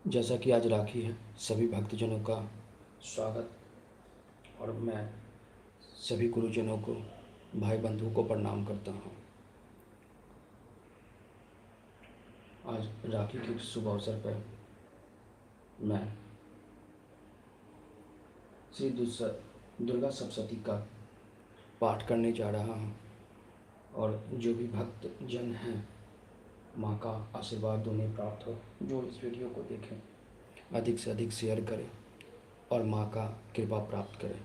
जैसा कि आज राखी है, सभी भक्तजनों का स्वागत। और मैं सभी गुरुजनों को, भाई बंधुओं को प्रणाम करता हूँ। आज राखी के शुभ अवसर पर मैं श्री दुर्गा सप्तशती का पाठ करने जा रहा हूँ। और जो भी भक्त जन हैं, माँ का आशीर्वाद उन्हें प्राप्त हो। जो इस वीडियो को देखें, अधिक से अधिक शेयर करें और माँ का कृपा प्राप्त करें।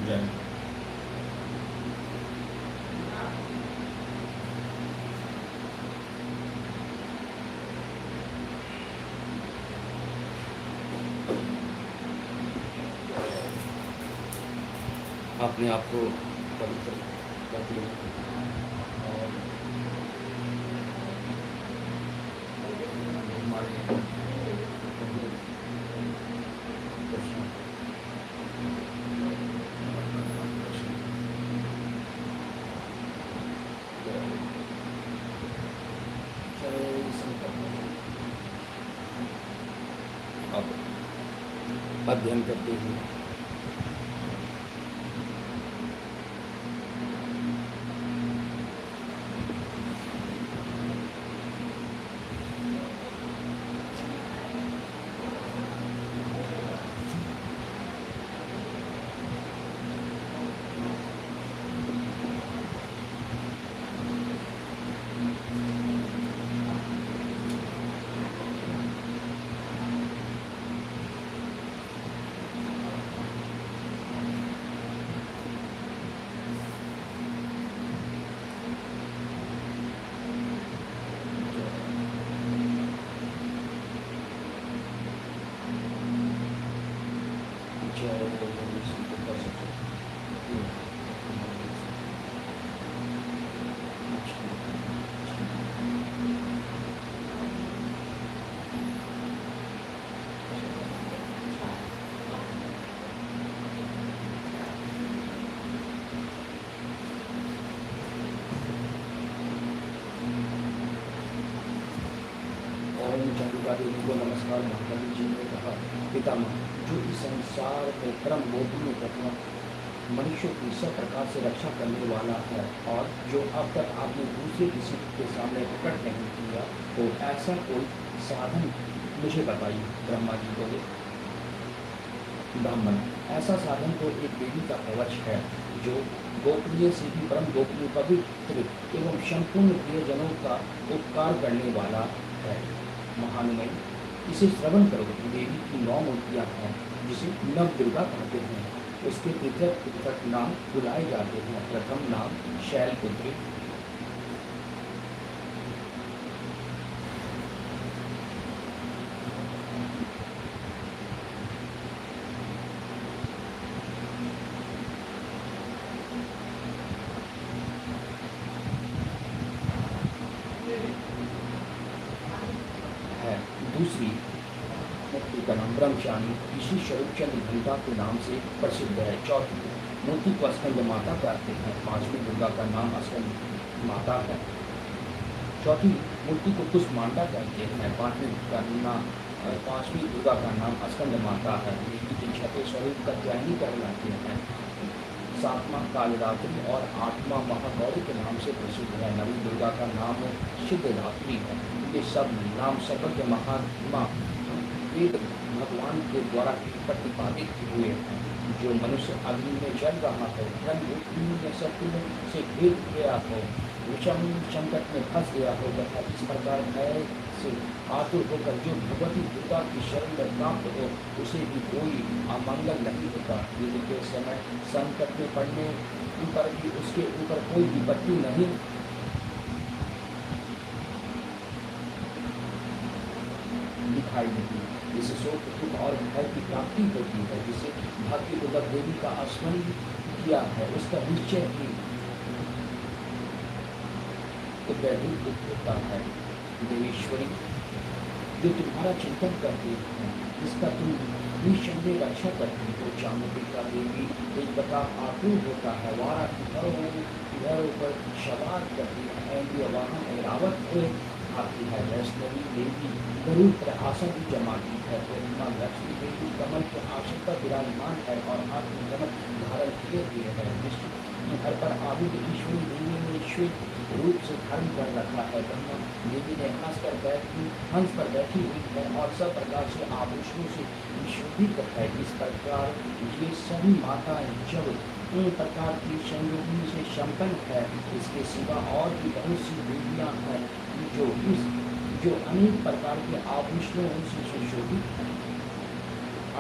जय। अपने आप को पवित्र कर लो और हमारे कृष्ण जय शंकर। अब अध्ययन करते हुए चंद्रिका देवी को नमस्कार। महादेव जी ने कहा, पितामह, जो इस संसार में क्रम गोपनीय तथा मनुष्यों की सब प्रकार से रक्षा करने वाला है, और जो अब तक आपने दूसरे किसी के सामने प्रकट नहीं किया, तो ऐसा कोई साधन मुझे बताइए। ब्रह्मा जी बोले, ब्राह्मण, ऐसा साधन तो एक देवी का कवच है, जो गोपनीय से भी परम गोपनीय, पवित्र एवं संपूर्ण प्रियजनों का उपकार करने वाला है। महानुमय, इसे श्रवण करो। देवी की 9 मूर्तियाँ हैं, जिसे नव दुर्गा कहते हैं। उसके पृथक पृथक नाम बुलाए जाते हैं। प्रथम नाम शैलपुत्री, दूसरी मूर्ति का नाम ब्रह्मचारी, इसी स्वरूप चंद्र घंटा के नाम से प्रसिद्ध है। चौथी मूर्ति को स्कंद माता कहते हैं। 5वीं दुर्गा का नाम स्कंद माता है। चौथी मूर्ति को कुष्मांडा कहते हैं। 5वीं दुर्गा का नाम स्कंद माता है। देवी के 6वें स्वरूप कात्यायनी कहलाते हैं। 7वां कालरात्रि और 8वां महागौरी के नाम से प्रसिद्ध है। 9वीं दुर्गा का नाम सिद्धदात्री है। ये सब नाम सर्वज्ञ महात्मा वेद भगवान के द्वारा प्रतिपादित हुए हैं। जो मनुष्य अग्नि में जल रहा है, ब्रह्म में शत्रु से भेद गया हो, विषम संकट में फंस गया हो, तथा इस प्रकार भय से आतुर होकर जो भगवती दुर्गा की शरण में प्राप्त हो, उसे भी कोई अमंगल नहीं होता। युद्ध के समय संकट में पड़ने पर भी उसके ऊपर कोई विपत्ति नहीं दिखाई देती। इससे शोक, दुख और भय की प्राप्ति होती है। जिसे भाग्यपूर्वक देवी का स्मरण किया है उसका निश्चय ही दुख होता है। देवीश्वरी जो तुम्हारा चिंतन करती है, जिसका तुम निःसंदेह रक्षा करती हो, चामुंडिका देवी एक प्रकार आतुर होता है। वारा की घरों पर सवार करती है, वाहन ऐरावत हुए आती है। वैष्णवी देवी गरुड़ पर आसन भी जमाती है। प्रतिमा लक्ष्मी देवी कमल के आसन पर विराजमान है और हाथ में कमल धारण किए हुए है। विष्णु घर पर आविद ईश्वरी देवी ने श्वेत रूप से धारण कर रखा है। ब्रह्मा देवी ने हंस पर बैठी हुई है और सब प्रकार से आभूषणों से शोभित है। इस प्रकार ये सभी माताएं जब इन प्रकार की संयोगी से संपन्न है। इसके सिवा और भी बहुत सी देवियां हैं जो अनेक प्रकार के आभूषणों से सुशोभित है।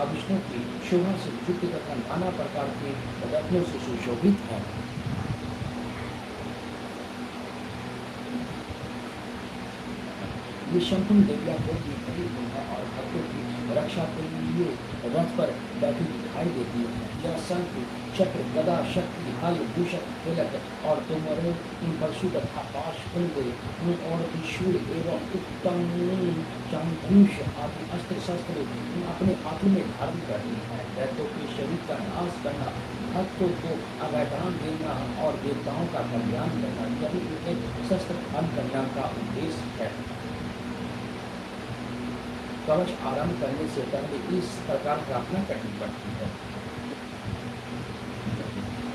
आभूषणों की शोभा से युक्त तथा नाना प्रकार के रत्नों से सुशोभित है। ये संपूर्ण देवियां बहुत ही बड़ी है और भक्तों की रक्षा के लिए रथ पर बैठी दिखाई देती है। यह शंख, चक्र, गदा, शक्ति, आयु, भूषण, तिलक और तोमर, परशु तथा पाश, और त्रिशूल एवं उत्तम चांदधनुष आदि अस्त्र शस्त्र अपने हाथों में धारण करती है। दैत्यों के शरीर का नाश करना, भक्तों को अभयदान देना और देवताओं का कल्याण करना, यही एक शस्त्र धारण करने का उद्देश्य है। कवच आरंभ करने से पहले इस प्रकार प्रार्थना करनी पड़ती है।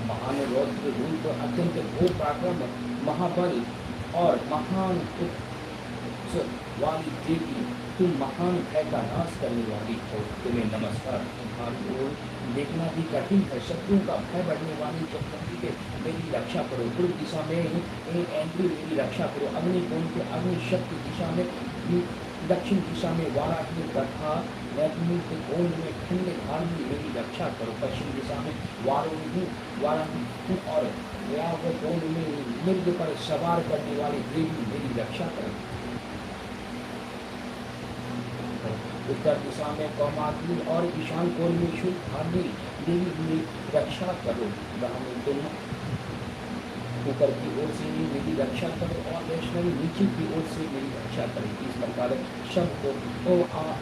महान रौद्र रूप, अत्यंत घोर पराक्रम, महाबल और महान वाली देवी, तुम महान भय का नाश करने वाली हो, तुम्हें नमस्कार। तुम्हारी ओर देखना भी कठिन है। शत्रुओं का भय बढ़ने वाली चक्रवर्ती के मेरी रक्षा करो। पूर्व दिशा में मेरी रक्षा करो। अग्नि कोण के अग्नि शक्ति दिशा में, दक्षिण दिशा में वाराही तथा वैष्णवी के कोण में ठंडे धार में मेरी रक्षा करो। पश्चिम दिशा में वाराही और कोण में मृग पर सवार करने वाली देवी मेरी रक्षा करो। उत्तर दिशा में कौमारी और ईशान कोण में शुद्ध धार्मी देवी मेरी रक्षा करो। तुम ऊपर की ओर से मेरी रक्षा करो और वैष्णवी नीचे की ओर से मेरी रक्षा करे। इस प्रकार शब्द को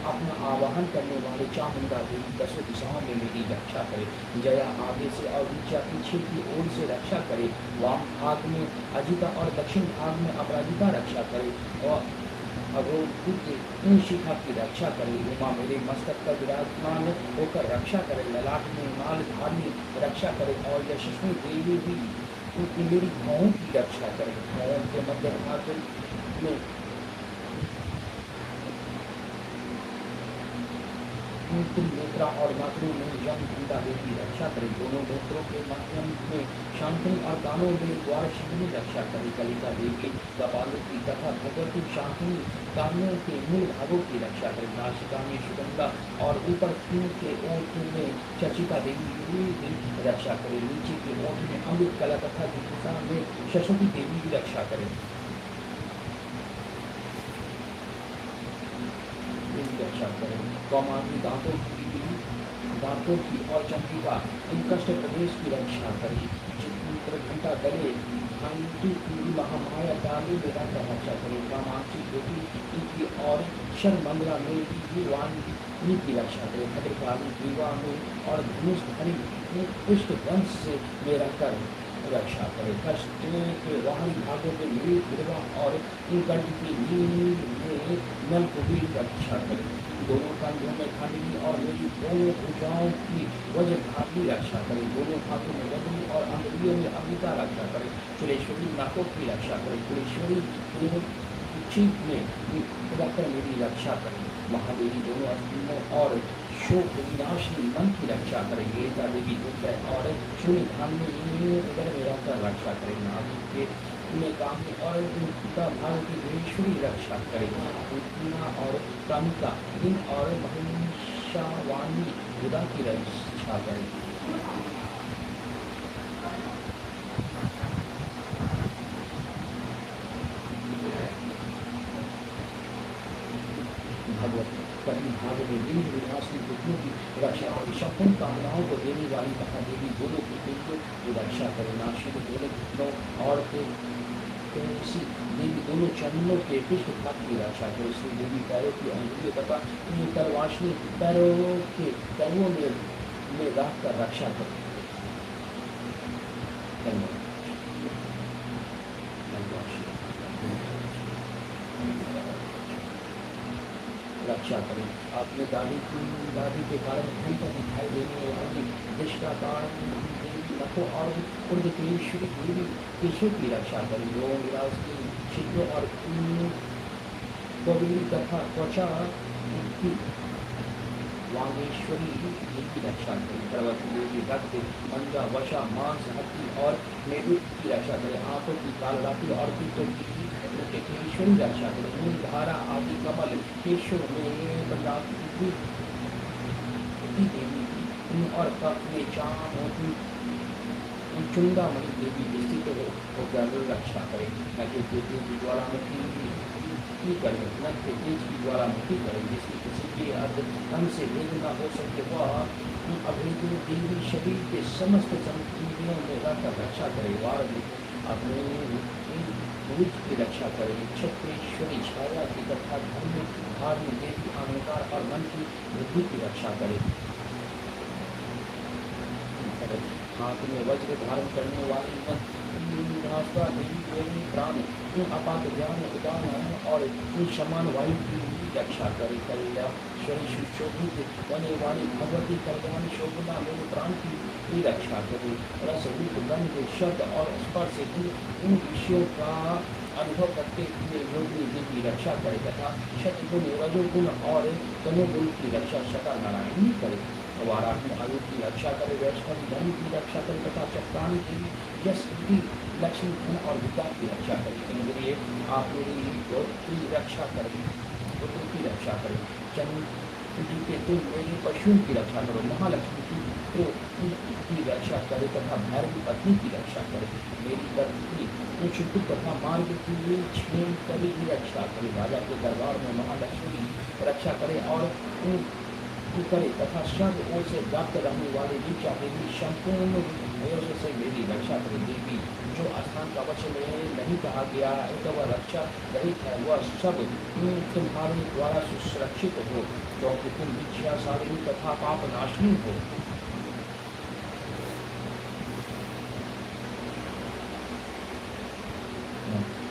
अपना आवाहन करने वाले चामुंडा देवी दसों दिशाओं में मेरी रक्षा करे। जया आगे से और ऋचा पीछे की ओर से रक्षा करे। वाम भाग में अजिता और दक्षिण भाग में अपराजिता रक्षा करे और इन शिखा की रक्षा करे। उमा मेरे मस्तक पर विराजमान होकर रक्षा करे। ललाट में माल धारणी रक्षा करे और यशस्वी देवी भी मेरी भावों की रक्षा करे। भावों के मध्य भाग में नेत्रा और मातृ में जम घंटा देवी रक्षा करे। दोनों नेत्रों के माध्यम में शांतनी और कानों में द्वार शिवनी रक्षा करे। कलिका देवी कपालों की तथा भगवती शांतनी कानों के मूल भागों की रक्षा करे। नासिका में सुगंधा और ऊपर के ओठ में चचिका देवी रक्षा करे। नीचे के ओठ में अमृत कला तथा दिशा में सरस्वती देवी की रक्षा करे। रक्षा करें। कौमारी दांतों की और चंद्रिका इन कष्ट प्रदेश की रक्षा करें। चित्र घंटा गले महामाया काली मेरा का रक्षा करें। कामाक्षी ज्योति की और शर मंगला में भी वाणी की रक्षा करें। भद्रकाली दीवा में और धनुषधारी पुष्ट वंश से मेरा कर रक्षा करे। कष्ट के वाहन भागों के लिए गिरवा और इन कंठ की नींद में नल को भी रक्षा करे। दोनों कंधों में खंडनी और मेरी दोनों भुजाओं की वज्र धारणी रक्षा करे। दोनों हाथों में वज्र और अंगुलियों में अमृता रक्षा करे। कुलेश्वरी नाकों की रक्षा करे। कुलेश्वरी चीख में रखकर मेरी रक्षा करे। महादेवी दोनों अस्थियों और शोक विनाशनी मन की रक्षा करे। गीता देवी दुर्गा और शून्य धाम में मेरा कर रक्षा करे। नाभि के में काम और भाव की देवेश्वरी रक्षा करे। और कामिका दिन और महिषावाणी बुदा की रक्षा करे। कभी भागने विंध्य विनाशनी दुखों की रक्षा करे, संपूर्ण कामनाओं को देने वाली महादेवी दोनों की बिल्कुल की रक्षा करे, नाशिक दोनों औरतें तुलसी देवी दोनों चरणों के पृष्ठ भाग की रक्षा करे, श्री देवी पैरों की अंगुलियों तथा करवाशनी पैरों के पैरों में रख कर रक्षा करे। धन्यवाद। रक्षा करें। आपने दादी के कारण भूल पर दिखाई देने वाली निष्ठा कारण देवी नखों और उर्दकेश्वरी देवी केशों की रक्षा करें। लोग विलास की छिद्रों और कबीर तथा त्वचा की वागेश्वरी जी की रक्षा करें। पर्वत देवी रक्त मंजा वशा मांस हड्डी और मेडू की रक्षा करें। आंखों की कालरात्रि और पित्तों की केशवरी रक्षा करें। मूल धारा आदि कमल केशव में प्रजापति देवी और कप में चाम चुंडामणि देवी स्थित हो रक्षा करें। न कि देवी द्वारा मुक्ति करें, न कि तेज की द्वारा मुक्ति करें, जिसकी किसी के अर्थ ढंग से भेद न हो सके। वह अभेद देवी शरीर के समस्त संक्रियों में रहकर रक्षा करे। वार अपने भूत की रक्षा करे। छत्रेश्वरी छाया की तथा धर्म धार्म देवी अहंकार और मन की वृद्धि की रक्षा करे। हाथ में वज्र धारण करने वाली देवी प्राण अपात ज्ञान उदान और समान वायु की रक्षा करे। कल्याश्वरी सुशोभित होने वाली भगवती कल्याण शोभना मेरे प्राण की रक्षा करे। रस रूप गंध शब्द और स्पर्श इन विषयों का अनुभव करते हुए योगी जी की रक्षा करे तथा शतगुण रजोगुण और तमोगुण की रक्षा सदा नारायण करे। वाराही आयु की रक्षा करे। वैष्णव धर्म की रक्षा करे तथा चक्राणी की यश की लक्ष्मी धन और विद्या की रक्षा करे। इंद्रिय आप मेरी की रक्षा करे, पुत्र की रक्षा करे। चंद्र जी के तुम मेरी पशुओं की रक्षा करो। महालक्ष्मी की की रक्षा करे तथा भैरवी पत्नी की रक्षा करे। मेरी पत्नी शुद्ध तथा मार्ग की क्षेम कवि की रक्षा करे। राजा के दरबार में महालक्ष्मी रक्षा करे और करे तथा सब ओर से प्राप्त रहने वाले ऋचा देवी संपूर्ण से मेरी रक्षा करे। देवी जो स्थान कवच में नहीं कहा गया है तो वह रक्षा रहित है, वह सब तुम्हारे द्वारा सुरक्षित हो, क्योंकि तुम विद्याशालिनी तथा पाप नाशनी हो।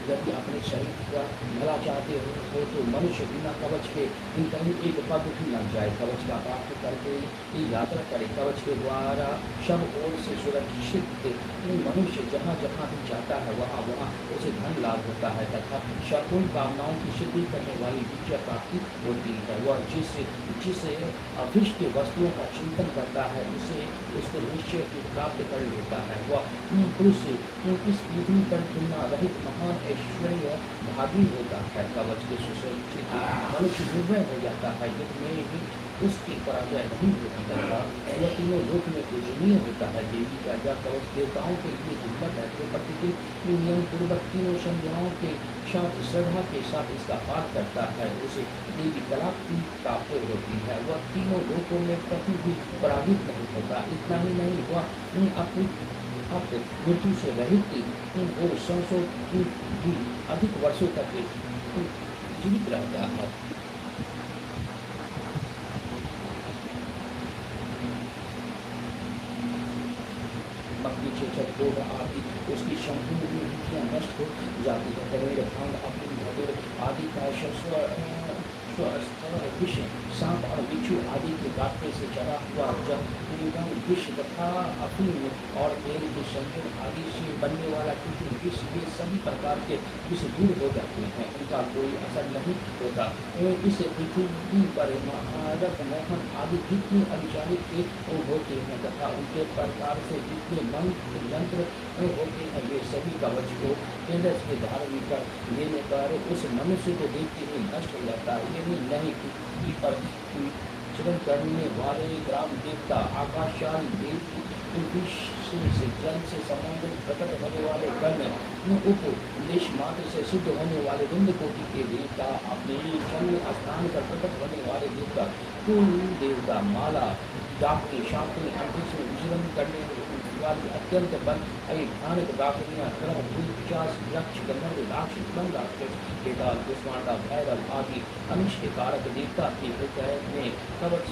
यदि अपने शरीर का भला चाहते हो तो मनुष्य बिना कवच के कहीं एक पग भी न जाए। कवच का प्राप्त करके यात्रा करे। कवच के द्वारा सब ओर से सुरक्षित मनुष्य जहाँ जहाँ भी जाता है वहाँ वहाँ उसे धन लाभ होता है तथा संपूर्ण कामनाओं की सिद्धि करने वाली विद्या प्राप्ति होती है। वह जिसे अभिष्ट वस्तुओं का चिंतन करता है उसे उसको निश्चय प्राप्त कर लेता है। वह पुरुष इस पृथ्वी पर तुलना रहित महान ऐश्वर्य भागी होता है। कवच के सुसज्जित मनुष्य निर्भय हो जाता है, जिसमें भी उसकी पराजय नहीं होती तथा यह तीनों लोक में पूजनीय होता है। देवी का यह कवच देवताओं के लिए दुर्लभ है। जो प्रतिदिन नियम पूर्वक तीनों संध्याओं के साथ श्रद्धा के साथ इसका पाठ करता है उसे देवी कला की प्राप्त होती है। वह तीनों लोकों में कभी भी पराजित नहीं होता। इतना ही नहीं, वह अपनी मृत्यु से रहित वो सौ भी अधिक वर्षों तक जीवित रहता है। लोग आदि उसकी संपूर्ण विधियाँ नष्ट हो जाती है। करेड़ भांग अपनी भगुर आदि का विष सांप और बिच्छू आदि के काटने से चढ़ा हुआ जब विष तथा अफीम और तेल के संयोग आदि से बनने वाला कृत्रिम विष ये सभी प्रकार के विष दूर हो जाते हैं, उनका कोई असर नहीं होता। इस पृथ्वी पर महारथ मोहन आदि जितने अभिचारित के होते हैं तथा उनके प्रकार से जितने मंत्र यंत्र होते हैं वे सभी कवच को केंद्र से धारण कर लेने पर उस मनुष्य को देखते ही नष्ट हो जाता है। यही नहीं पृथ्वी पर चरण करने वाले ग्राम देवता आकाशाली देव विश्व से जल से संबंधित प्रकट होने वाले गण उपदेश मात्र से सिद्ध होने वाले विंद कोटि के देवता, अपने जल स्थान पर प्रकट होने वाले देवता, कुल देवता, माला डाकनी शांति अंतरिक्ष में विचरण करने वाली अत्यंत बल भयानक डाकनियां, ग्रह भूत पिशाच यक्ष गंधर्व राक्षस बन राक्षस केदार दुष्मांडा भैरव आदि अनिष्ट कारक देवता के हृदय में कवच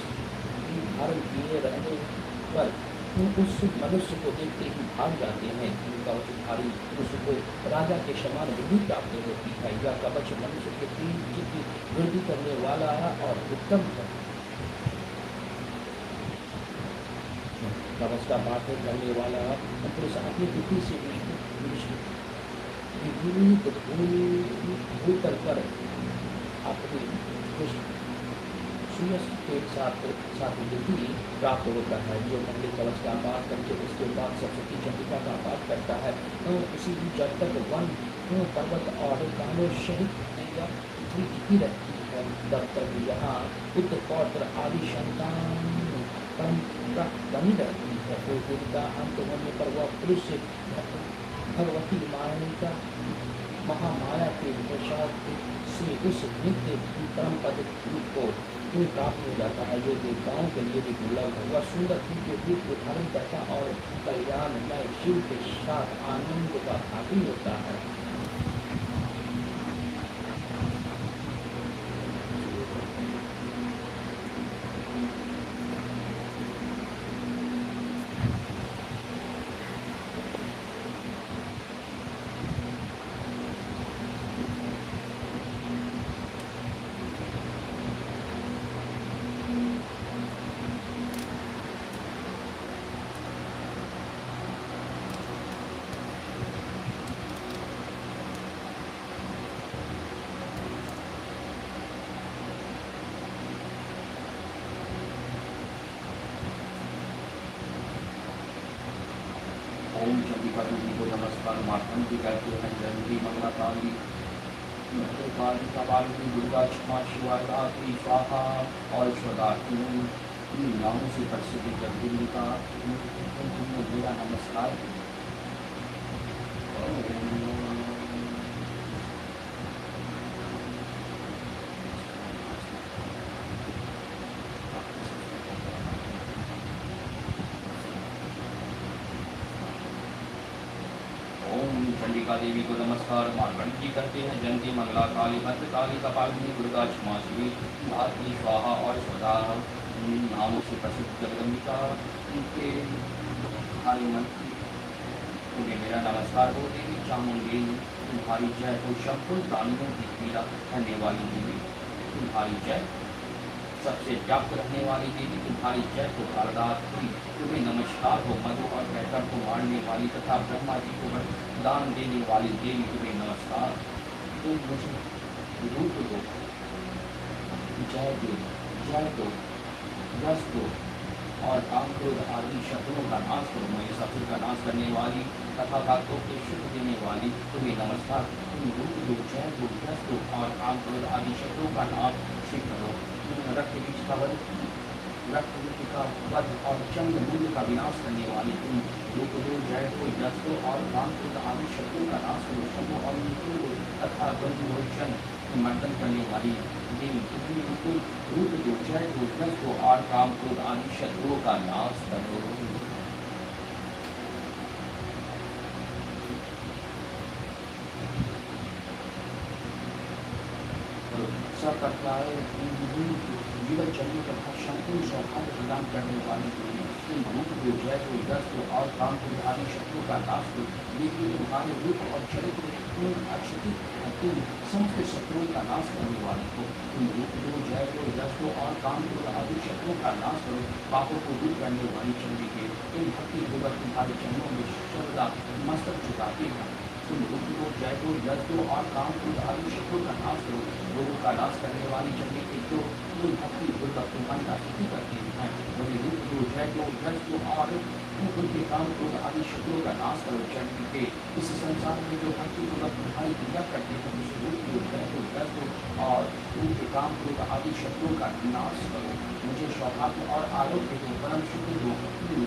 धारण किए रहने पर उस मनुष्य को देखते ही भाग जाते हैं। कवचधारी पुरुष को राजा के समान बुद्धि प्राप्त होती है। यह कवच मनुष्य के तेज की वृद्धि करने वाला और उत्तम है। कवच का पाठ करने वाला पुरुष अपनी बुद्धि से भूतल पर अपनी के साथ बुद्धि प्राप्त होता है। जो पहले कवच का पाठ करके उसके बाद सरस्वती चंद्रिका का पाठ करता है तो उसी जब तक वन पर्वत और गानों सहित पृथ्वी रहती है तब तक यहाँ पुत्र पौत्र आदि संतान बनी रहती है। तो दिन का अंत होने पर वह पुरुष भगवती माया महामाया के प्रसाद से उस नित्य परम पद को प्राप्त हो जाता है जो देवताओं के लिए भी दुर्लभ है। वह सुंदर के रूप को धारण करता और कल्याण में शिव के साथ आनंद का भागी होता है। ओम चंडिका देवी को नमस्कार। मार्तंड की कहते हैं जयंती मंगला काली भद्रकाली कपालिनी दुर्गा क्षमा शिवा धात्री स्वाहा और स्वदात्री नामों से प्रसिद्ध जगदम्बिका मेरा नमस्कार। चंडिका देवी को नमस्कार। मार्कंड जी करते हैं जयंती मंगला काली भद्रकाली कपालिनी दुर्गा क्षमा शिवी धात्री स्वाहा और स्वधा नामों से प्रसिद्ध जगदम्बिका के हमारे मन तुम्हें मेरा नमस्कार हो देवी चामुंडी तुम्हारी जय हो। संपूर्ण प्राणियों की पीड़ा करने वाली देवी तुम्हारी जय। सबसे व्याप्त रहने वाली देवी तुम्हारी जय हो। कालदात्री तुम्हें नमस्कार हो। मधु और कैटर को मारने वाली तथा ब्रह्मा जी को दान देने वाली देवी तुम्हें नमस्कार। तुम मुझे रूप दो, जय दो, जय दो, यश दो और काम क्रोध आदि शत्रुओं का नाश करो। महिषासुर का नाश करने वाली तथा भक्तों के सुख देने वाली तुम्हें नमस्कार। तुम रूप दो, जय दो, यश दो और काम क्रोध आदि शत्रुओं का नाश करो। रक्त बीज का वध, रक्त का वध और चंद्र मूल्य का विनाश करने वाली तुम रूप दो, जय हो, यश दो और काम क्रोध आदि शत्रुओं का नाश करो। शत्रु और मृत्यु तथा द्वंद्वोचन मर्दन करने वाली देवी तुम रूप दो, जय हो, यश दो और काम क्रोध आदि शत्रुओं का नाश करो। जीवन चलने तथा संपूर्ण सौभाग्य प्रदान करने वाली रूप को जय को यश को और काम को आदि शत्रुओं का नाश को लेकिन तुम्हारे रूप और चरित्र अक्षति समस्त शत्रुओं का नाश करने वाली को तुम रूप को जय को यश को और काम को आदि शत्रुओं का नाश करो। पापों को दूर करने वाली चंडी के इन भक्ति होकर तुम्हारे चरणों में सर्वदा मस्तक झुकाते हैं। तुम रूप को जय को यश को और काम को आदि शत्रुओं का नाश करो। लोगों का नाश करने वाली चंडी के जो भक्ति होकर तुम्हारी आकृति करते हैं वही रूप को जय को यश को और उनके काम क्रोध आदि शत्रुओं का नाश करो। चंडी के इस संसार में जो भक्ति होकर तुम्हारी क्रिया करते हैं उस रूप को जय को यश को और उनके काम क्रोध आदि शत्रुओं का नाश करो। मुझे सौभाग्य और आरोग्य दो, परम शुद्ध दो,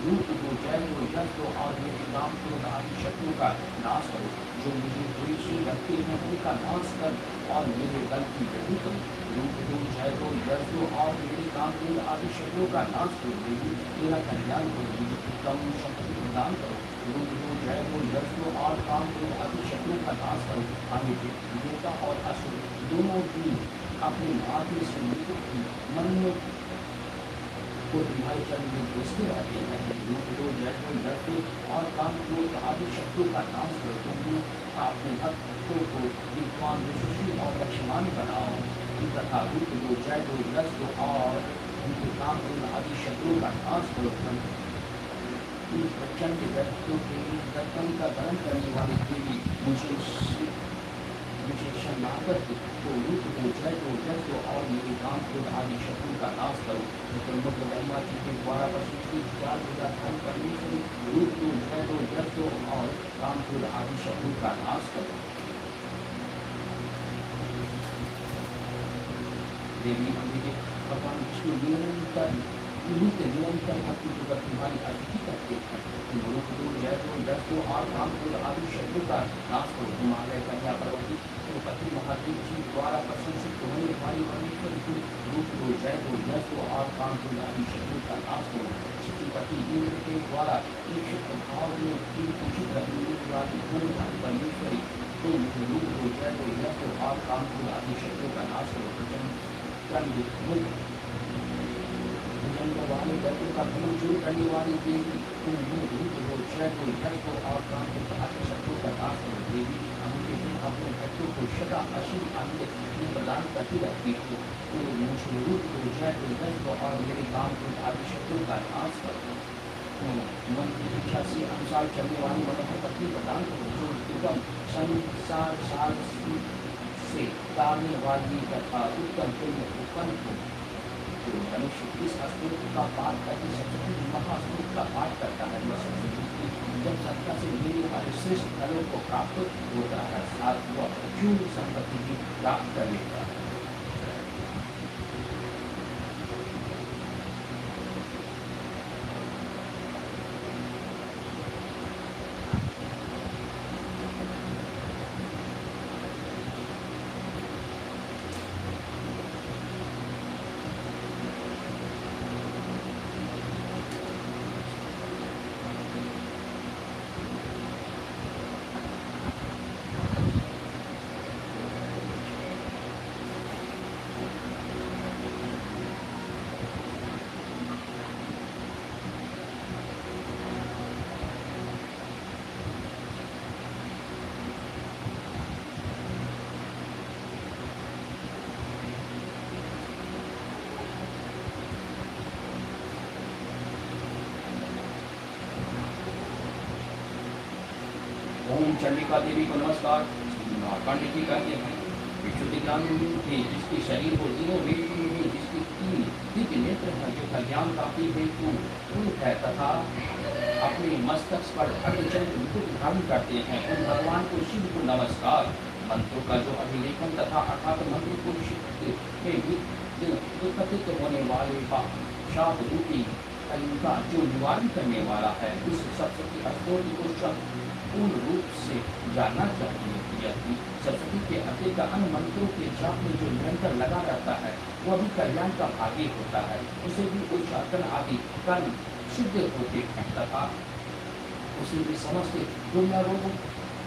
रूप दो, जय दो, यश दो और मेरे काम क्रोध आदि शत्रुओं का नाश करो। जो मुझे बुरी से रखते हैं उनका नाश कर और मेरे बल की वृद्धि करो। रूप दो, जय दो, यश दो और मेरे काम क्रोध आदि शत्रुओं का नाश करो। मेरा कल्याण करो, मुझे उत्तम शक्ति प्रदान करो। रूप दो, जय दो, यश दो और काम क्रोध आदि शत्रुओं का नाश करो। हमें देवता और असुर दोनों भी अपने मार्ग में से निवृत्त की मन में को तुम्हारे चरण में भेजते रहते हैं। रूप दो, जय दो, यश दो और काम क्रोध आदि शत्रुओं का नाश करो। तुम अपने भक्तों को विद्वान, यशस्वी और लक्ष्यवान बनाओ तथा रूप दो, जय दो, यश दो और उनके काम क्रोध आदि शत्रुओं का नाश करो। प्रचंड व्यक्तियों के दर्पण का दर्शन करने वाली देवी मुझे शरणागत को रूप दो, जय दो, यश दो और मेरे काम क्रोध आदि शत्रुओं का नाश करो। प्रमुख ब्रह्मा जी के द्वारा वशिष्ठ चार धर्म परमेश्वरी रूप दो, जय दो, यश दो और काम क्रोध आदि शत्रुओं का नाश करो। देवी अंबिके भगवान विष्णु निरंतर भक्ति पूर्वक तुम्हारी अतिथि करते हैं। रूप दो, जय दो, यश दो और काम क्रोध आदि शत्रुओं का नाश करो। हिमालय कन्या पर्वती तिरुपति महादेव जी द्वारा प्रशंसित होने वाली परमेश्वर की रूप दो, जय दो, यश दो और काम क्रोध आदि शत्रुओं का नाश करो। श्रीपति इंद्र के द्वारा एक भाव में पूजित रहने वाली परमेश्वरी तो मुझे रूप दो, जय दो, यश दो और काम क्रोध आदि शत्रुओं का नाश करो। वाले व्यक्ति का दूर करने वाली देवी तुम रूप हो, जय को, यश को और काम के आदि शत्रुओं का नाश करो। देवी अपने भक्तों को सदा असीम आनंद प्रदान करती रहती हो। तो मुझे रूप हो, जय को, यश को और मेरे काम के आदि शत्रुओं का नाश करो। मन की इच्छा से अनुसार चलने वाली मनोहर पत्नी प्रदान करो। जो एवं संसार साल से तारने वाली तथा उत्तम पुण्य उत्पन्न हो। मनुष्य इस स्तोत्र का पाठ करके सप्तमी महास्तोत्र का पाठ करता है। जब सत्ता से मिलने वाले श्रेष्ठ फलों को प्राप्त होता है, साथ वह पूर्ण संपत्ति भी प्राप्त कर लेता है। ओम चंडिका देवी को नमस्कार। मार्कंडेय जी कहते हैं विशुद्धि ज्ञान थे जिसके शरीर को तीनों वेदियों में जिसके तीन दिव्य नेत्र हैं, जो कल्याण प्राप्ति हेतु पूर्ण है तथा अपने मस्तक पर अर्धचंद्र मुकुट धारण करते हैं, उन भगवान को शिव को नमस्कार। मंत्रों का जो अभिलेखन तथा अर्थात मंत्र को विकसित होने वाले शाप रूपी का जो निवारण करने वाला है, उस सरस्वती स्तोत्र को पूर्ण रूप से जानना चाहिए। यदि सरस्वती के अति का अन्य मंत्रों के जाप में जो निरंतर लगा रहता है, वह भी कल्याण का भागी होता है। उसे भी उच्चाटन आदि कर्म सिद्ध होते हैं तथा उसे भी समस्त दुर्लभ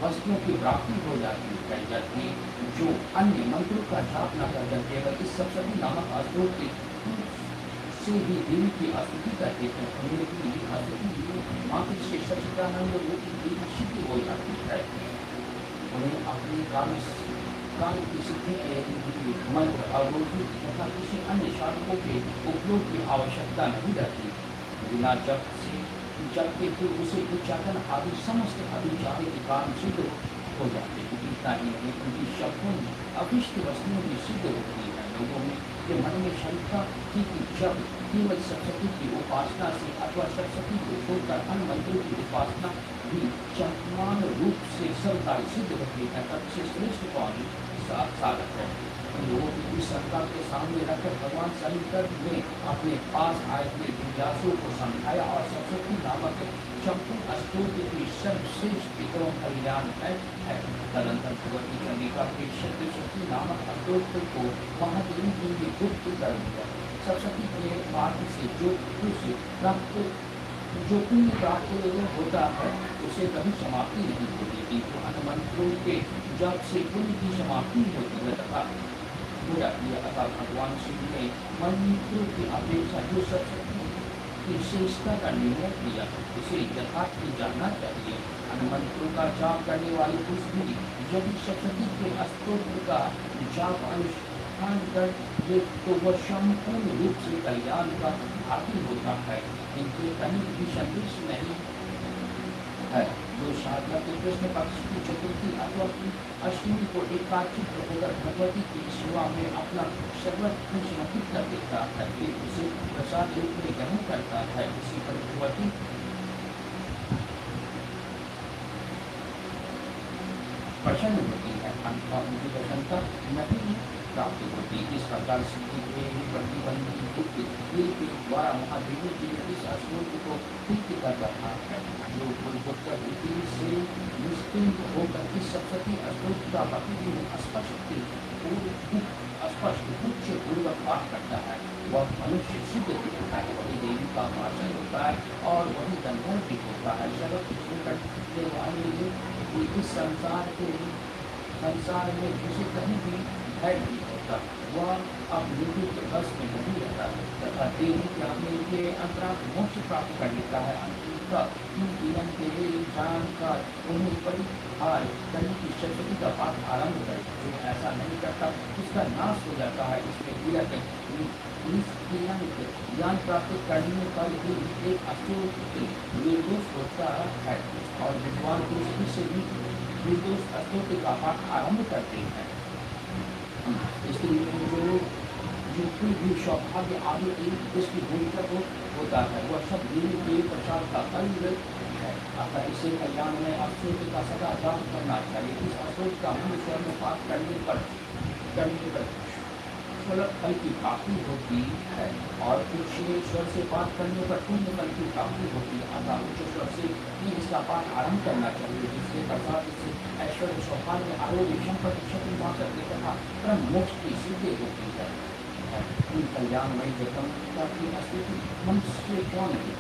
वस्तुओं की प्राप्ति हो जाती है। जबकि जो अन्य मंत्रों का जाप न कर केवल इस सरस्वती नामक स्तोत्र से भी देवी की स्तुति करते हैं, मात्र से सच्चिदानंद रूप देवी सिद्धि हो जाती है। उन्हें अपने कार्य की सिद्धि के लिए मंत्र अवरोधित तथा किसी अन्य साधकों के उपयोग की आवश्यकता नहीं रहती। बिना जप के फिर उसे उच्चाटन आदि समस्त अभिचार के कारण सिद्ध हो जाते हैं। इतना ही नहीं, उनकी शब्दों अभिष्ट वस्तुओं की सिद्ध होती है। लोगों में के मन में शंका थी कि जब केवल सरस्वती की उपासना से अथवा सरस्वती को छोड़कर अन्य मंत्रों की उपासना भी समान रूप से सब कार्य सिद्ध होती है, तब से श्रेष्ठ कौन साधक है। लोगों की इस लंका के सामने रखकर भगवान शंकर ने अपने पास आए हुए जिज्ञासु को समझाया और सरस्वती नामक चंपू स्तोत्र की सर्वश्रेष्ठ एवं कल्याण है। तदंतर भगवती चंडिका के शक्ति नामक स्तोत्र को महादेवी जी ने गुप्त कर दिया। सरस्वती के मार्ग से जो पुरुष प्राप्त जो पुण्य प्राप्त होता है उसे कभी समाप्ति नहीं होती, किंतु हनुमंतों के जब से पुण्य की समाप्ति होती है तथा भगवान शिव ने मन्त्र की अपेक्षा जो सरस्वती की विशेषता का निर्णय किया उसे यथार्थ जानना चाहिए। हनुमंत्रों का जाप करने वाले पुरुष भी यदि सरस्वती के स्तोत्र का जाप अनुष्ठान कर ले तो वह संपूर्ण रूप से कल्याण का भागी होता है, किंतु कहीं भी संदेश नहीं है। जो साधना के कृष्ण पक्ष की चतुर्थी अथवा की अष्टमी को एकाचित होकर भगवती की सेवा में अपना सर्वत्र समर्पित कर देता है, फिर उसे प्रसाद रूप में ग्रहण करता है। इसी पर भगवती प्रसन्न होती है, अन्यथा उनकी प्रसन्नता नहीं प्राप्त होती। इस प्रकार सिद्धि के प्रतिबंधित के द्वारा महादेवी जी इस स्तोत्र को प्रीति कर रहा है। जो पूर्वोत्तर रीति से निश्चिंत होकर इस सरस्वती स्तोत्र का प्रतिदिन स्पष्ट उच्च पूर्वक पाठ करता है वह मनुष्य सिद्ध होता है, वही देवी का भाषण होता है और वही गंधर्व भी होता है। इस संसार में जिसे कहीं भी भय नहीं होता वह अब मृत्यु के बस में नहीं रहता तथा देवी के अंतरात्म मोक्ष प्राप्त कर लेता है। जीवन के लिए जानकर उन्हें परिहार करने की सरस्वती का पाठ आरंभ कर, जो ऐसा नहीं करता उसका नाश हो जाता है। इसमें ज्ञान प्राप्त करने पर ही एक स्तोत्र निर्दोष होता है और विद्वान पुरुष इससे भी निर्दोष स्तोत्र का पाठ आरंभ करते हैं। स्त्री में जो कोई भी सौभाग्य आदि एक दृष्टि भूमिका को होता है वह सब देवी के प्रसाद का फल है। अतः इसे कल्याण में स्तोत्र का सदा जाप करना चाहिए। इस स्तोत्र का मूल स्वर में पाठ करने पर फल की प्राप्ति होती है और उच्च स्वर से पाठ करने पर पुण्य फल की प्राप्ति होती है। अतः उच्च स्वर से ही इसका पाठ आरंभ करना चाहिए, जिसके प्रसाद से ऐश्वर्य सौभाग्य आरोग्य संपत्ति शक्ति मात्र तथा परम मोक्ष की सिद्धि होती है। इन कल्याणमयी जगदम्बिका की स्तुति मनुष्य कौन है?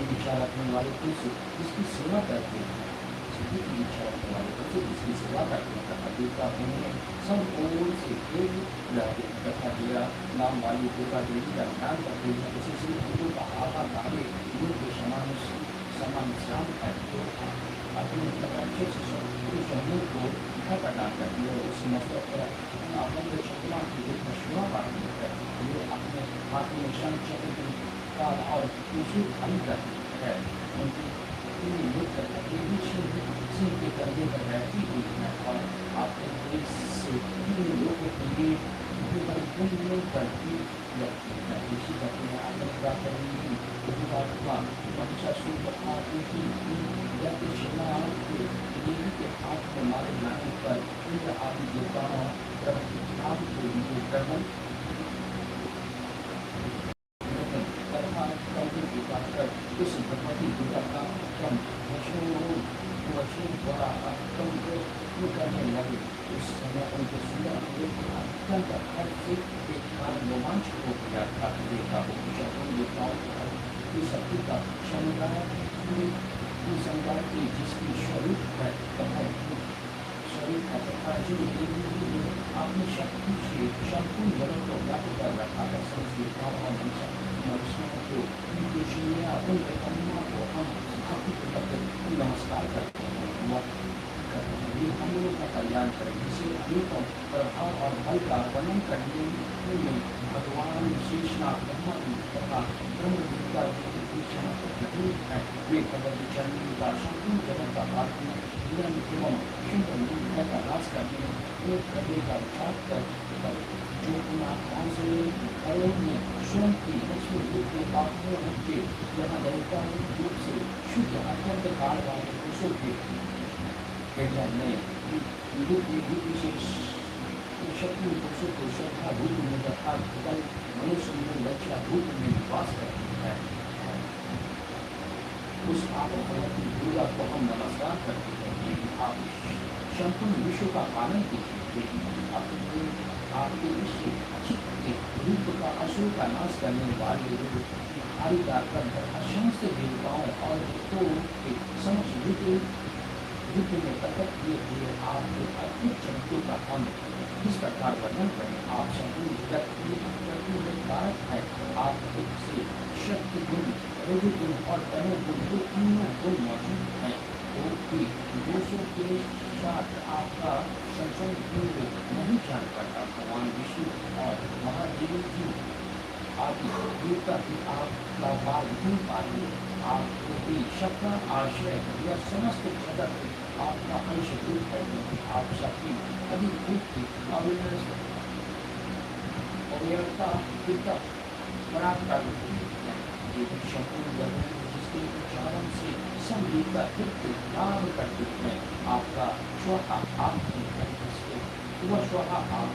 इच्छा रखने वाले पुरुष इसकी सेवा करते हैं, सिद्धि की इच्छा रखने वाले पुरुष इसकी सेवा करते हैं तथा देवता उन्हें सब ओर से प्रेरित रहते हैं तथा मेरा नाम वाली देवता देवी का ध्यान करते हैं। इसी से उनको का आधा काले गुरु के समान श्याम है तो अपने अच्छे से समूह को इकट्ठा प्रदान करती है। उस मतलब पर अपने क्षमा की एक सेवा पाती है, वो अपने हाथ में संचक्र और दूसरी खाली करती है। उनकी सिंह के कंधे पर रहती हुई है और आपके देश से तीन लोगों के लिए पुण्य करती लगती है। इसी करते हैं महिषासुर हमारे नाम पर इंद्र आदि देवताओं आदि को भी कर्मन तथा कर्म के पाकर उस भगवती दुर्गा का क्रम वचन द्वारा क्रम को करने लगे। उस समय उनके सुंदर अत्यंत हर्ष से एक कारण रोमांच हो गया था। देखा हो शत्रुन देवताओं की शक्ति का समुदाय की जिसकी स्वरूप है तथा स्वरूप है तथा जो देवी ने अपनी शक्ति से संपूर्ण जगत को व्याप्त कर रखा है। संस्कृताओं और मनुष्यों को उन अम्मा को हम भक्ति नमस्कार करते हैं। ये हम लोगों का कल्याण करें, जिसे अनेकों प्रभाव और बल का वर्णन करने में भगवान शेषनाग ब्रह्मा तथा ब्रह्मविद्या है। वे भगवती चरण का संपूर्ण जगत का पालन एवं शुभ का नाश करने का विचार कर जो आत्माओं से में स्वयं की लक्ष्मी रूप के पापों के यहाँ देवता रूप से शुद्ध अत्यंत काल वाले पुरुषों के विशेष शक्ति पुरुषों को श्रद्धा रूप में तथा मनुष्य में लक्ष्य रूप में निवास करती है। उस आप भगवती दुर्गा को हम नमस्कार करते हैं कि आप संपूर्ण विश्व का पालन कीजिए। आपके विश्व रूप का असुर का नाश करने वाले भारी कर समस्त देवताओं और समस्त युद्ध में प्रकट किए हुए आपके अद्भुत चरित्रों का हम इस प्रकार वर्णन करें। आप संपूर्ण में कारक है। आप से शक्ति गुण रजोगुण और तमोगुण जो तीनों गुण मौजूद हैं वो भी दोषों के साथ आपका संसर्ग नहीं जान पाता। भगवान विष्णु और महादेव जी आदि देवता भी आपका बाल नहीं पाते। आपको भी सबका आश्रय यह समस्त जगत आपका अंश रूप है। आप सबकी अधिक रूप की अव्यवस्था बराबर संपूर्ण जगत जिसके उच्चारण से संगीत का लाभ करते हैं। आपका स्वहा आप वह स्वहा आप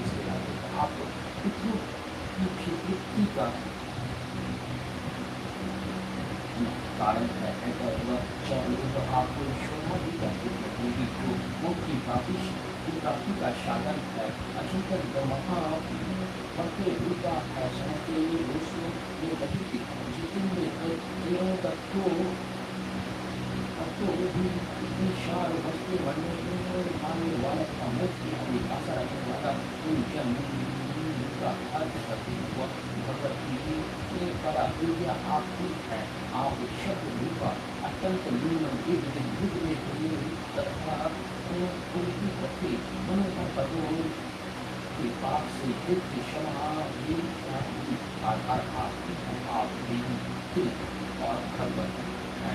इसके अलावा आप तृप्ति का कारण है। तो आपको शोभा भी करते हैं जो मुक्ति प्राप्ति का साधन है। अचिंतन ब्रह्मा भक्ति रूपा है समझते दोषों ये बची जितेंद्र तत्व विशाल वस्तु बनने वाला का मुक्ति हमें आशा रखने वाला का अर्थ करती हुआ भगवती कला विद्या आपकी है। आप शब्द रूपा अत्यंत युद्ध में तथा उनकी पत्नी मनोहर पदों के पाप से युद्ध क्षमा आधार आपकी है। आप देवी और भगवत है।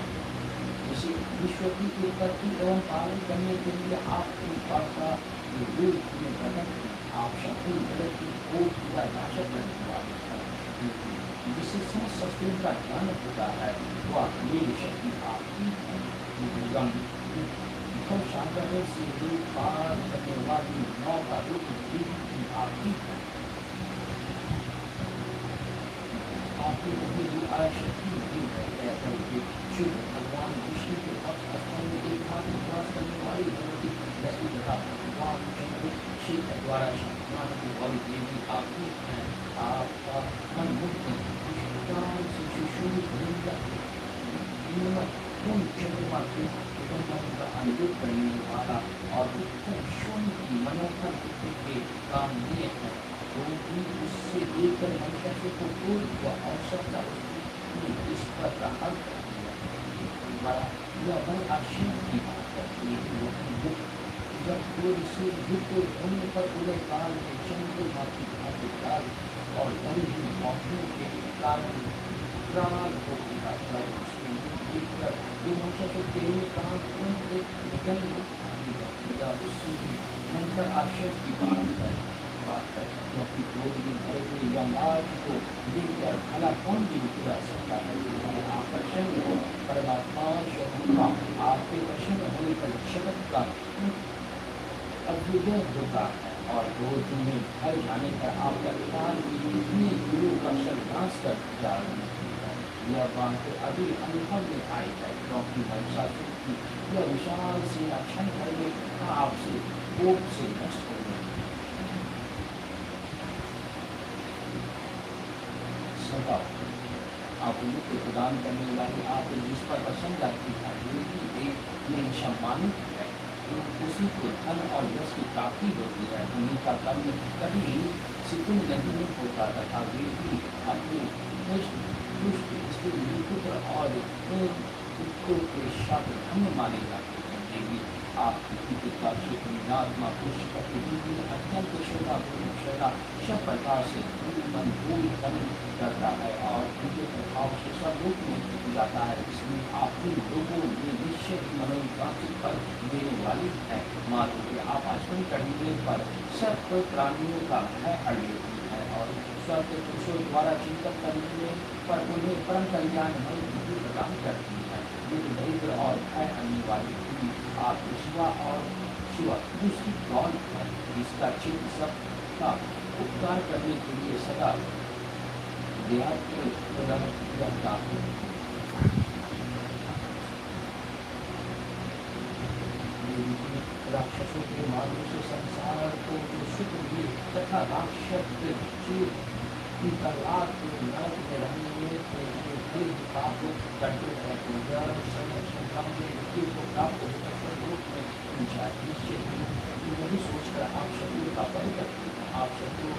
इसे विश्व की उत्पत्ति एवं पालन करने के लिए आपकी वार्ता रूप में प्रकट आप संपूर्ण जगत की खोज पूरा नाशक करने वाले हैं। जिससे समस्त शस्त्रों का ज्ञान होता है वह मेरी शक्ति आपकी है। सागर से पार करने वाली नौ का रूप आपकी है। आपकी शक्ति शुभ भगवान विष्णु के स्थान में एक हाथ निवास करने वाली भगवती लक्ष्मी तथा भगवान क्षेत्र द्वारा मानव वाली देवी आपकी है। आपका मन मुक्त चंद्रमा के अनुरूप करने वाला और विश्व की मनोहर के काम लिए हैं। तो भी उससे लेकर मनुष्य को कोई आवश्यकता इस पर का हल कर दिया। यह बड़ी आश्चर्य की बात है। जब कोई से युक्त होने पर उदय काल में चंद्रमा की भाग्यकाल और बड़ी ही मौसम के कारण प्राण हो गया। मनुष्य को तेरे काम मंत्र आश्चर्य की बात है। क्योंकि यमराज को देखकर भला कौन भी जा सकता है। आकर्षण हो परमात्मा आपके प्रसन्न होने पर जगत का अभ्युदय होता है और क्रोध में भर जाने पर आप तत्काल इतनी गुरु का सर्वनाश कर डालते हैं। यह बात अभी अनुभव में आई है क्योंकि महिषासुर की यह विशाल सेना क्षण भर में आपसे कोप से नष्ट हो गई। सदा आप मुक्ति प्रदान करने वाले आप जिस पर प्रसन्न रहती है वो भी एक में सम्मानित है, उसी को धन और यश की प्राप्ति होती है। उन्हीं का कर्म कभी सिकुड़ नहीं होता तथा वे भी अपने दुष्ट स्त्री पुत्र और पुत्रों के शब्द धन्य माने जाते हैं। देवी आपकी पिता से पुण्यात्मा पुरुष प्रतिनिधि अत्यंत शोभा सब प्रकार से मन पूरी करता है और उनके प्रभाव से सब रूप में जाता है। इसमें आप उन लोगों में निश्चय मनोवांछित फल देने वाली है। मात्र आप आचरण करने पर सब प्राणियों का भय हर लेती है और स्वर्ग पुरुषों द्वारा चिंतन करने पर उन्हें परम कल्याण बुद्धि प्रदान करती है। युद्ध दरिद्र और भय आने वाली आप शिवा और शिवा दूसरी कौन है जिसका चिन्ह सबका उपकार करने के लिए सदा रहता है। राक्षसों के मार्ग से संसार को सुख मिले तथा राक्षस की तलाक नरक में रहने के पाप करते हैं संग्राम में मृत्यु को प्राप्त होकर रूप में नहीं सोचकर आप शत्रुओं का बल करते हैं। आप शत्रुओं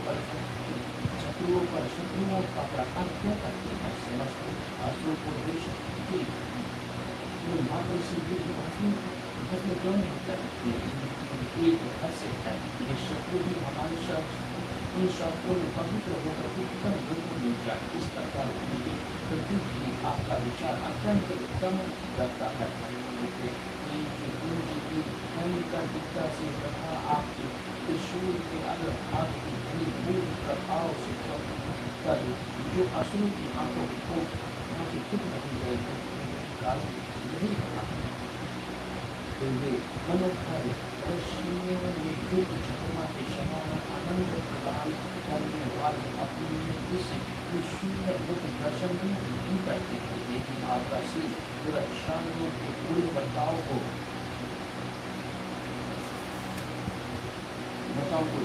पर शत्रुओं का प्रहार क्यों करते हैं? समस्त असुरों को देश की मात्र से क्यों नहीं करते? एक ऐसे है ये शत्रु भी हमारे इन शब्दों में पवित्र होकर उत्तम रूप मिल जाए। इस प्रकार प्रति भी आपका विचार अत्यंत उत्तम लगता है। दिखता से तथा आपके त्रिशूल के अलग हाथ की घनी मूल प्रभाव से कर जो असुरों की आंखों को खुद नहीं गए कारण यही बना मनोहर के समान आनंद प्रदान करने वाले अपने इस शून्य बुद्ध दर्शन नहीं करते थे, लेकिन आपका सिर दुराचारियों के पूरे बर्ताव को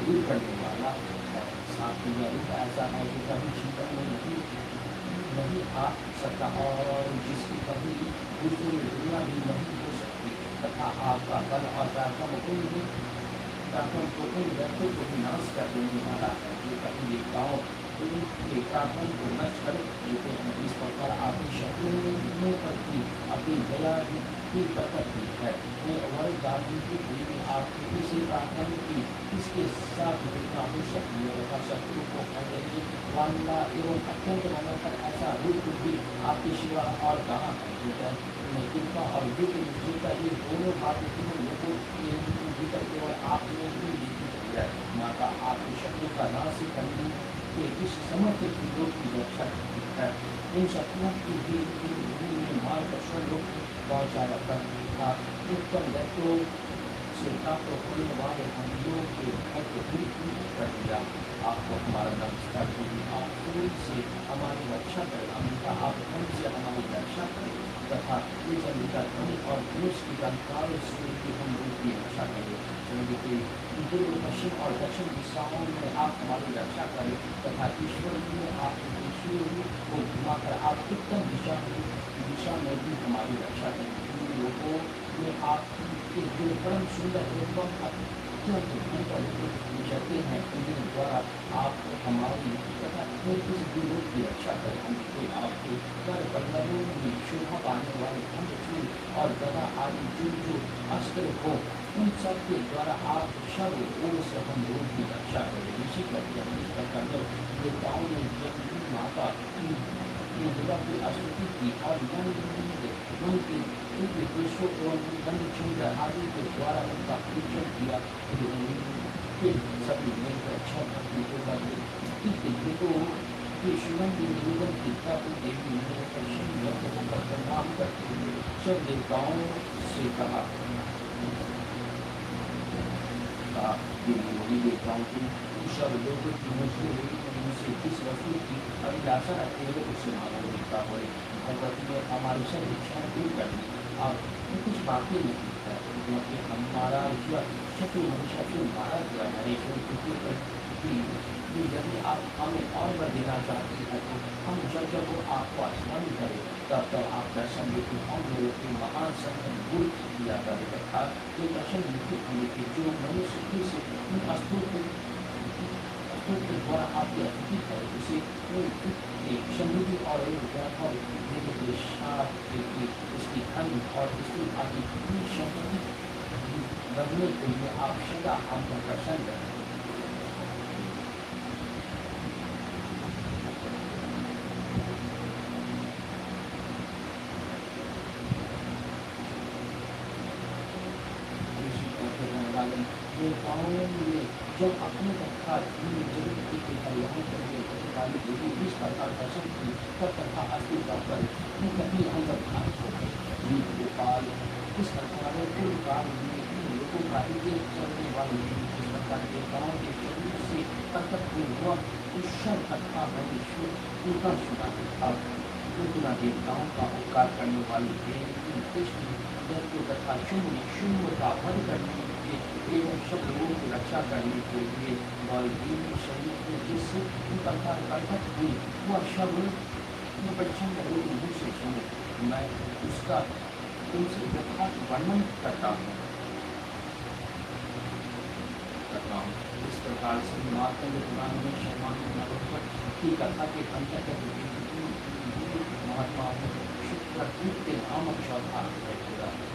दूर करने वाला है। साथ ही ऐसा है कि कभी जीवन में नहीं आ सकता और जिसकी कभी दूसरी दुनिया भी नहीं हो सकती तथा आपका बल और पराक्रम को उन व्यक्तियों को विनाश कर देने वाला है जो कभी देवताओं के पराक्रम को नष्ट कर देते हैं। इस प्रकार आपकी शत्रुओं पर भी अपनी दया की प्रकट है। आपके किसी पराक्रम की इसके साथ घटना हो सकती है तथा शत्रु को खदेड़ने वाला एवं अत्यंत मनोहर ऐसा रूप भी आपकी सेवा और कहाँ है। कृपा और विद्य का ये दोनों बातें लोगों के भीतर केवल आपने ही लिखी है। माता आपके शत्रु का नाश करने के इस समर्थ लोग की रक्षा करती है। इन शत्रुओं की भी मार्गदर्शन लोग पहुँचा रखा था। उत्तम व्यक्तियों से प्राप्त होने वाले हम लोगों के घर को भी कर दिया। आपको हमारा नमस्कार होगी। आप पूरी से हमारी रक्षा करें। अमिता आप हमसे हमारी रक्षा करें तथा ये चंद्रिका धन और पुरुष की कंकाल सूर्य की हम लोग की रक्षा करें। चंद्र के पूर्व पश्चिम और दक्षिण दिशाओं में आप हमारी रक्षा करें तथा ईश्वर में आप सूर्य को घुमाकर आप उत्तम दिशा में भी हमारी रक्षा करें। लोगों में आपके जो परम सुंदर एवं अत्यंत विचरते हैं उनके द्वारा आप हमारी तथा इस विरोध की रक्षा करें। हमको आपके कर बंधनों में शोभा पाने वाले खंडचूल और गदा आदि जो अस्त्र हो उन सब के द्वारा आप सब ओर से हम लोगों की रक्षा करें। इसी करके हम इस प्रकार देवताओं ने माता की स्तुति की और उनके विदेशों एवं चंद्र आदि के द्वारा उनका पूजन किया। सभी ने अच्छा भक्ति को शिवन की निवेदन गीता को देवी प्रणाम करते हुए सब देवताओं से कहा कहा कि मैं वही देख रहा हूँ कि शब्दों को मुझे मुझसे किस वस्तु की अभिलाषा रखते हुए उससे मांगो मिलता हो। भगवत ने हमारी सब इच्छाएं दूर कर दी। अब कुछ बाकी नहीं है क्योंकि हमारा यह शत्रु हमेशा से मारा गया है कि यदि आप हमें और बर देना चाहते हैं तो हम जब वो आपको आसमान करें तब आप दर्शन देते हम लोगों के महान संकट दूर किया करेगा था। ये दर्शन लिखित होने के जो मनुष्य की से उन अस्तुत के द्वारा आपकी अतिथि है उसे एक समृद्धि और एक व्यापार देने के साथ इसकी धन और इसकी आदि संपत्ति बनने के लिए आप सदा हमका दर्शन करें। जब अपने तथा इस प्रकार दर्शन की तब तथा अस्थिरता पर कभी हम गोपाल इस प्रकार कुल काल में लोगों का चलने वाले इस प्रकार देवताओं के शरीर से प्रकट हुआ ईश्वर तथा महेश्वर उनका सुना। अब उतना देवताओं का उपकार करने वाली देवी कृष्ण तथा शून्य का वध करने एवं सब लोगों की रक्षा करने के लिए देवी शरीर में जिससे प्रकार प्रकट हुई वह शब्द प्रचंड मुँह से सुने। मैं उसका उनसे यथार्थ वर्णन करता हूँ। इस प्रकार से मार्कंड पुराण में शर्मा की कथा के अंतर्गत महात्मा के नाम अवतार है।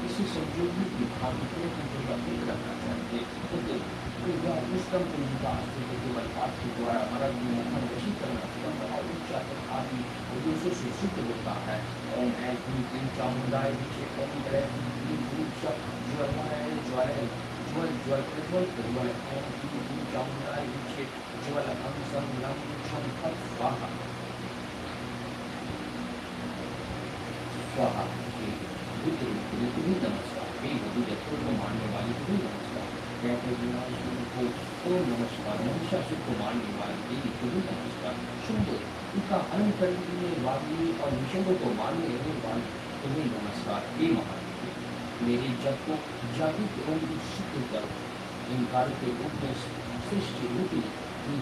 इसी संयोग में विभाग रखना चाहिए केवल आपके द्वारा हमारा वशीकरण और उच्चारण आदि उद्देश्यों से सिद्ध होता है। ओम चामुंडाय स्वाहा नमस्कार को मानने वाले को नमस्कार को नमस्कार महिषासुर को मानने वाले देवी को भी नमस्कार शुद्ध उनका हनन करने वाली और निषेधों को मानने वाले को भी नमस्कार। हे महादेव मेरे जप को जागृत एवं सिद्ध करो। इंकार के रूप में सृष्टि रूपी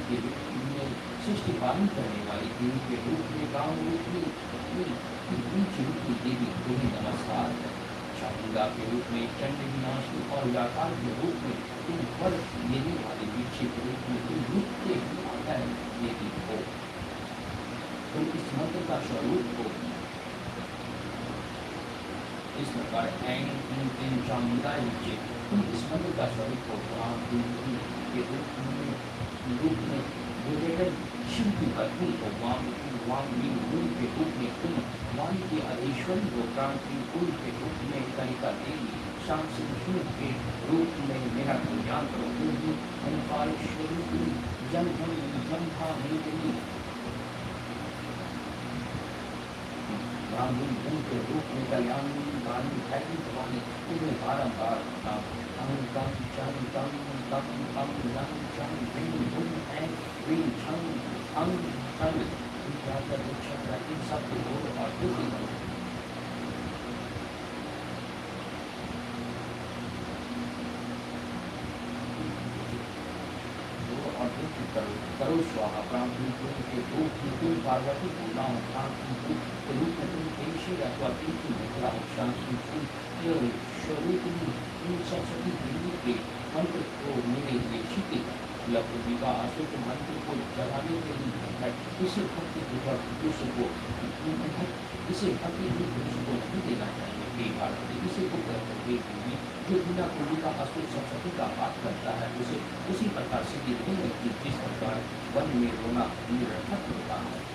के रूप में सृष्टि पालन करने वाली देवी के रूप में गाँव रूपी देवी को भी नमस्कार है। चामुंडा के रूप में चंड विनाशी और व्यापार के रूप में इन फल लेने वाले वृक्ष के रूप में इन नृत्य है देवी हो। तुम इस मंत्र का स्वरूप हो। जिस प्रकार एंग इन इन चामुंडा नीचे इस मंदिर का स्वरूप हो के रूप में विवेकन शिव की पत्नी को वामी मूल के रूप में तुम वाणी की अधीश्वरी को प्राण की कुल के रूप में कनिका देवी शाम से विष्णु के रूप में मेरा कल्याण करो तुम ओंकारेश्वरी की जन जन था मेरी ब्राह्मण धन के रूप में कल्याण गानी फैली जवानी तुम्हें बारंबार हम कम चम कम कम कम लम चम विन धुन है विन छम अंग छम जाकर उच्छल इन सब के बोल और दुखी और दुखी करो स्वाहा ब्राह्मण के रूप में तुम पार्वती को नाम शांति के रूप में तुम देशी अथवा तीर्थी मुद्रा शांति स्वरूप इन सरस्वती देवी के मंत्र को मेरे लिए क्षिति विवाह अशुद्ध मंत्र को चढ़ाने के लिए इसे भक्ति पुरुष को इसे भक्ति पुरुष को नहीं देना चाहिए इसे को करते हुए जो बिना कुंडी का अशुद्ध सरस्वती का पाठ करता है उसे उसी प्रकार से नहीं लगती जिस प्रकार वन में रोना निरर्थक होता है।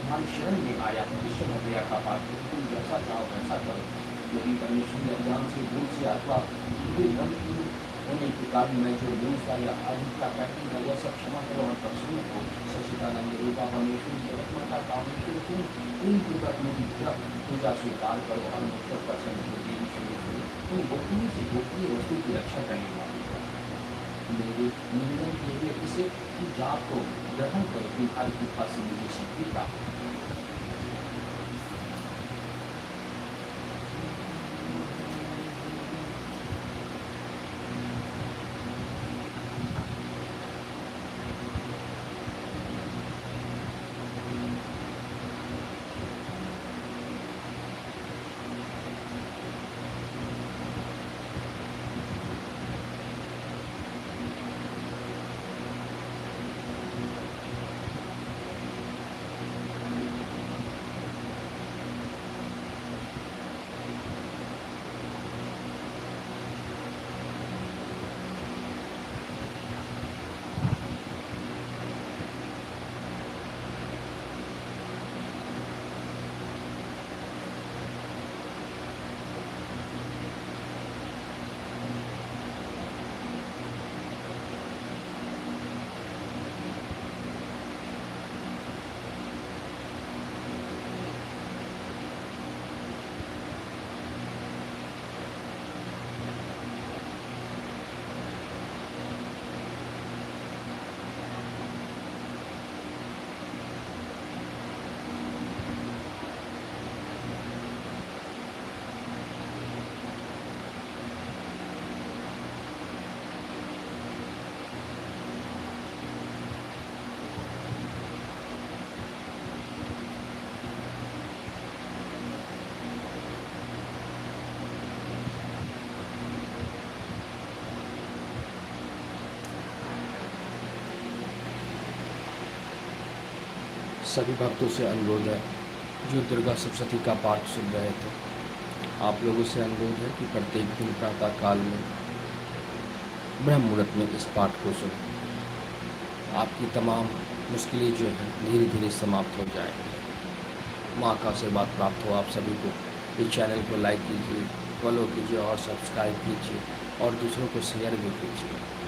तुम्हारी शरण में आया विश्व भैया का बात तुम जैसा चाहो वैसा करो यदि परमेश्वर ज्ञान से दूर से अथवा होने के कारण मैं जो दूसरा या आजीविका करती है वह सब क्षमा करो और प्रसन्न हो सचिदानंद रूपा परमेश्वर रत्नता कामेश्वर तुम इन पूजा पूजा स्वीकार करो और मुझ प्रसन्न हो देवी तुम गोपनीय से गोपनीय वस्तु की रक्षा करने वाली मेरे निवेदन के लिए इसे जाप को ग्रहण करो तुम्हारी कृपा से मुझे शक्ति प्राप्त सभी भक्तों से अनुरोध है जो दुर्गा सप्तशती का पाठ सुन रहे थे, आप लोगों से अनुरोध है कि प्रत्येक दिन प्रातः काल में ब्रह्म मुहूर्त में इस पाठ को सुनें। आपकी तमाम मुश्किलें जो हैं धीरे धीरे समाप्त हो जाएंगी। माँ का आशीर्वाद प्राप्त हो आप सभी को। इस चैनल को लाइक कीजिए, फॉलो कीजिए और सब्सक्राइब कीजिए और दूसरों को शेयर भी कीजिए।